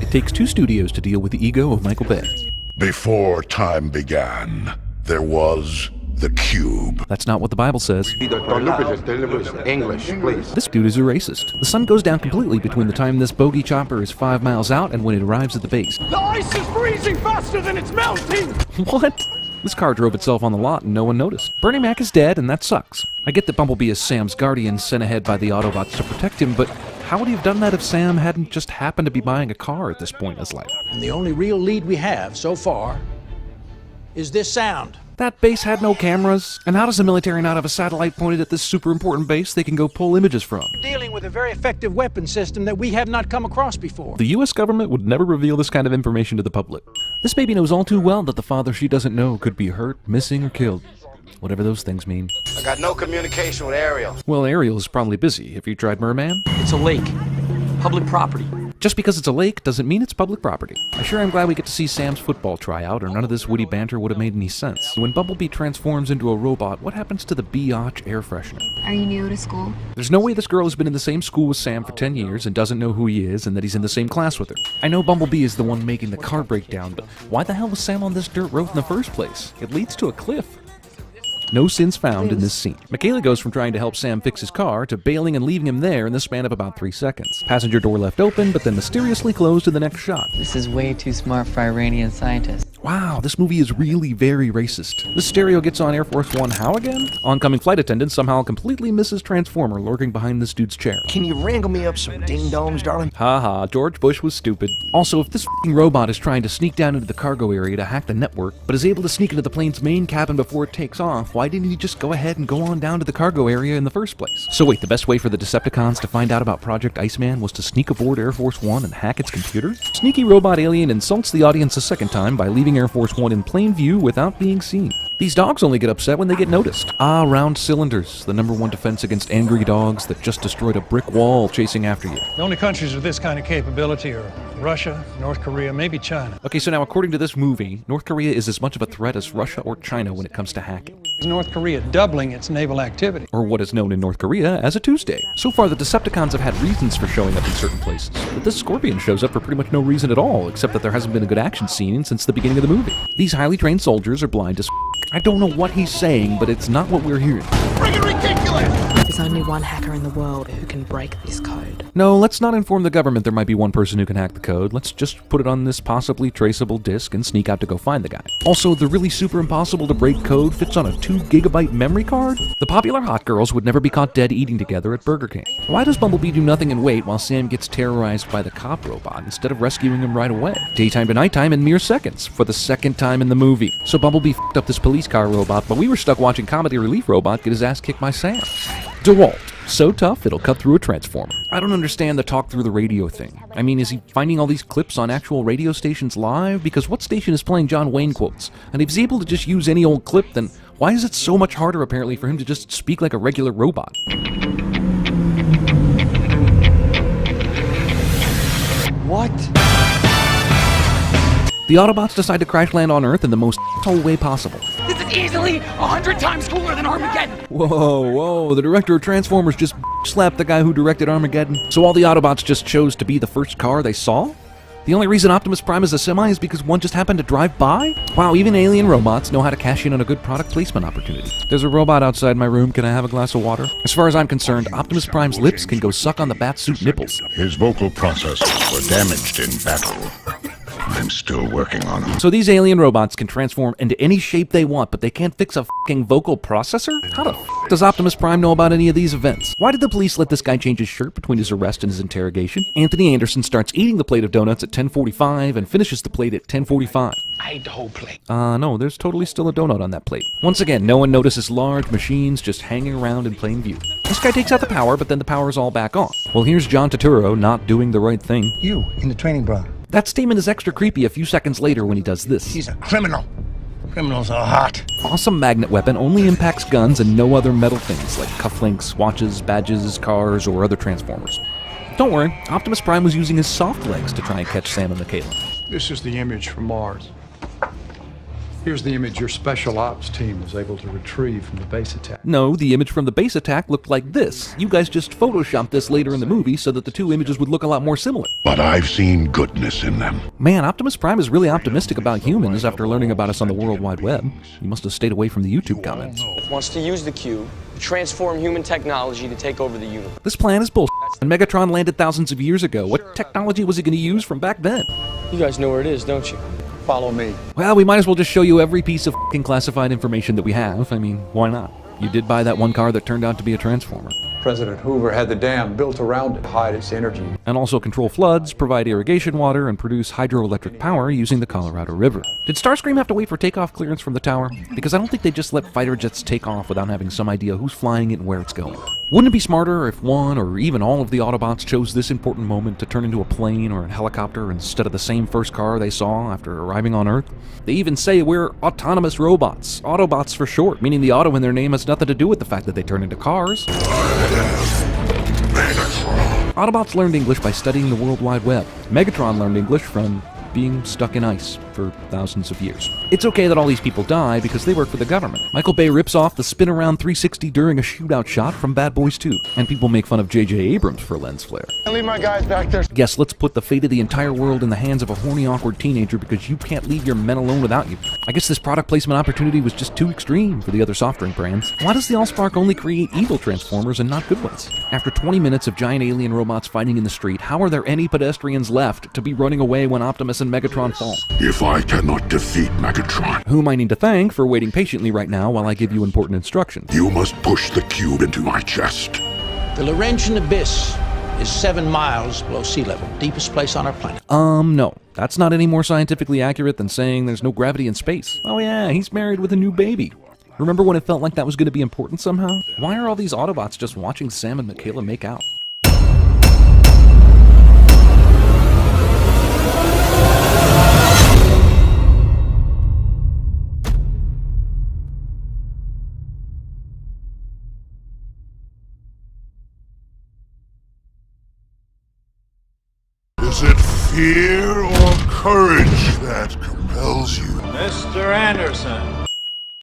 It takes two studios to deal with the ego of Michael Bay. Before time began, there was the cube. That's not what the Bible says. English, please. This dude is a racist. The sun goes down completely between the time this bogey chopper is 5 miles out and when it arrives at the base. The ice is freezing faster than it's melting! What? This car drove itself on the lot and no one noticed. Bernie Mac is dead and that sucks. I get that Bumblebee is Sam's guardian sent ahead by the Autobots to protect him, but how would he have done that if Sam hadn't just happened to be buying a car at this point in his life? And the only real lead we have so far is this sound. That base had no cameras, and how does the military not have a satellite pointed at this super important base they can go pull images from? Dealing with a very effective weapon system that we have not come across before. The US government would never reveal this kind of information to the public. This baby knows all too well that the father she doesn't know could be hurt, missing, or killed. Whatever those things mean. I got no communication with Ariel. Well, Ariel is probably busy. Have you tried Merman? It's a lake. Public property. Just because it's a lake doesn't mean it's public property. I sure am glad we get to see Sam's football tryout, or none of this witty banter would have made any sense. When Bumblebee transforms into a robot, what happens to the Biatch air freshener? Are you new to school? There's no way this girl has been in the same school with Sam for 10 years and doesn't know who he is and that he's in the same class with her. I know Bumblebee is the one making the car breakdown, but why the hell was Sam on this dirt road in the first place? It leads to a cliff. No sins found in this scene. Michaela goes from trying to help Sam fix his car to bailing and leaving him there in the span of about 3 seconds. Passenger door left open, but then mysteriously closed in the next shot. This is way too smart for Iranian scientists. Wow, this movie is really very racist. This stereo gets on Air Force One how again? Oncoming flight attendant somehow completely misses Transformer lurking behind this dude's chair. Can you wrangle me up some ding-dongs, darling? Haha, George Bush was stupid. Also, if this f***ing robot is trying to sneak down into the cargo area to hack the network, but is able to sneak into the plane's main cabin before it takes off, why didn't he just go ahead and go on down to the cargo area in the first place? So wait, the best way for the Decepticons to find out about Project Iceman was to sneak aboard Air Force One and hack its computer? Sneaky robot alien insults the audience a second time by leaving Air Force One in plain view without being seen. These dogs only get upset when they get noticed. Ah, round cylinders, the #1 defense against angry dogs that just destroyed a brick wall chasing after you. The only countries with this kind of capability are Russia, North Korea, maybe China. Okay, so now according to this movie, North Korea is as much of a threat as Russia or China when it comes to hacking. Is North Korea doubling its naval activity? Or what is known in North Korea as a Tuesday. So far, the Decepticons have had reasons for showing up in certain places, but this Scorpion shows up for pretty much no reason at all, except that there hasn't been a good action scene since the beginning of the movie. These highly trained soldiers are blind as f***. I don't know what he's saying, but it's not what we're hearing. Friggin' ridiculous! There's only one hacker in the world who can break this code. No, let's not inform the government there might be one person who can hack the code. Let's just put it on this possibly traceable disk and sneak out to go find the guy. Also, the really super impossible to break code fits on a 2 GB memory card? The popular hot girls would never be caught dead eating together at Burger King. Why does Bumblebee do nothing and wait while Sam gets terrorized by the cop robot instead of rescuing him right away? Daytime to nighttime in mere seconds, for the second time in the movie. So Bumblebee f***ed up this police car robot, but we were stuck watching Comedy Relief Robot get his ass kicked by Sam. DeWalt. So tough, it'll cut through a transformer. I don't understand the talk through the radio thing. I mean, is he finding all these clips on actual radio stations live? Because what station is playing John Wayne quotes? And if he's able to just use any old clip, then why is it so much harder, apparently, for him to just speak like a regular robot? What? The Autobots decide to crash land on Earth in the most way possible. This is easily 100 times cooler than Armageddon! Whoa, the director of Transformers just slapped the guy who directed Armageddon. So all the Autobots just chose to be the first car they saw? The only reason Optimus Prime is a semi is because one just happened to drive by? Wow, even alien robots know how to cash in on a good product placement opportunity. There's a robot outside my room, can I have a glass of water? As far as I'm concerned, Optimus Prime's lips can go suck on the Batsuit nipples. His vocal processes were damaged in battle. I'm still working on them. So these alien robots can transform into any shape they want, but they can't fix a f***ing vocal processor? How the f*** does Optimus Prime know about any of these events? Why did the police let this guy change his shirt between his arrest and his interrogation? Anthony Anderson starts eating the plate of donuts at 10:45 and finishes the plate at 10:45. I ate the whole plate. No, there's totally still a donut on that plate. Once again, no one notices large machines just hanging around in plain view. This guy takes out the power, but then the power is all back on. Well, here's John Turturro not doing the right thing. You, in the training bra. That statement is extra creepy a few seconds later when he does this. He's a criminal. Criminals are hot. Awesome magnet weapon only impacts guns and no other metal things like cufflinks, watches, badges, cars, or other transformers. Don't worry, Optimus Prime was using his soft legs to try and catch Sam and Michaela. This is the image from Mars. Here's the image your special ops team was able to retrieve from the base attack. No, the image from the base attack looked like this. You guys just photoshopped this later in the movie so that the two images would look a lot more similar. But I've seen goodness in them. Man, Optimus Prime is really optimistic about humans after learning about us on the World Wide Web. He must have stayed away from the YouTube comments. Wants to use the cube to transform human technology to take over the universe. This plan is bullshit. And Megatron landed thousands of years ago. What technology was he going to use from back then? You guys know where it is, don't you? Follow me. Well, we might as well just show you every piece of f***ing classified information that we have. I mean, why not? You did buy that one car that turned out to be a transformer. President Hoover had the dam built around it to hide its energy. And also control floods, provide irrigation water, and produce hydroelectric power using the Colorado River. Did Starscream have to wait for takeoff clearance from the tower? Because I don't think they just let fighter jets take off without having some idea who's flying it and where it's going. Wouldn't it be smarter if one or even all of the Autobots chose this important moment to turn into a plane or a helicopter instead of the same first car they saw after arriving on Earth? They even say we're autonomous robots, Autobots for short, meaning the auto in their name has nothing to do with the fact that they turn into cars. Autobots learned English by studying the World Wide Web. Megatron learned English from being stuck in ice for thousands of years. It's okay that all these people die because they work for the government. Michael Bay rips off the spin around 360 during a shootout shot from Bad Boys 2, and people make fun of J.J. Abrams for lens flare. Leave my guys back there. Yes, let's put the fate of the entire world in the hands of a horny, awkward teenager because you can't leave your men alone without you. I guess this product placement opportunity was just too extreme for the other soft drink brands. Why does the Allspark only create evil Transformers and not good ones? After 20 minutes of giant alien robots fighting in the street, how are there any pedestrians left to be running away when Optimus and Megatron fall? If I cannot defeat Megatron, Whom I need to thank for waiting patiently right now while I give you important instructions. you must push the cube into my chest. The Laurentian Abyss is 7 miles below sea level, deepest place on our planet. No. That's not any more scientifically accurate than saying there's no gravity in space. Oh yeah, he's married with a new baby. Remember when it felt like that was going to be important somehow? Why are all these Autobots just watching Sam and Michaela make out? Is it fear or courage that compels you? Mr. Anderson.